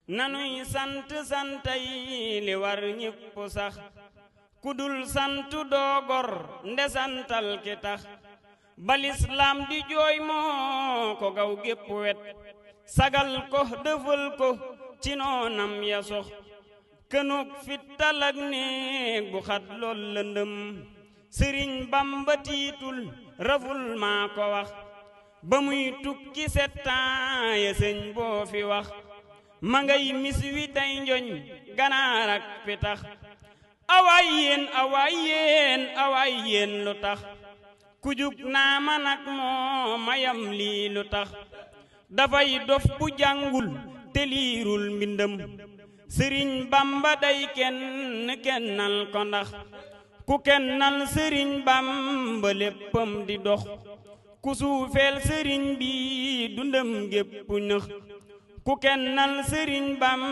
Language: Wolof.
nanuy sant santay li war ñépp sax kudul sant doogor nde santal ki tax balislaam di jooy moo ko gaw gépp wet sagal ko dëfal ko ci noonam ya sox kënug fittal ak néeg bu xat lool lëndëm sëriñ bamba tiitul raful maa ko wax ba muy tukki settan ya sëñ boo fi wax ma ngay mis wi tey njoñ ganaar ak pitax awaay yéen awaay yéen awaay yéen lu tax ku jug naa man ak moo mayam lii lu tax dafay dof bu jàngul te liirul mbindam sëriñ bamba day kenn kennal ko ndax ku kennal sëriñ bamba léppam di dox ku suufeel sëriñ bi dundam gépp nëx ku kennal sëriñ bamba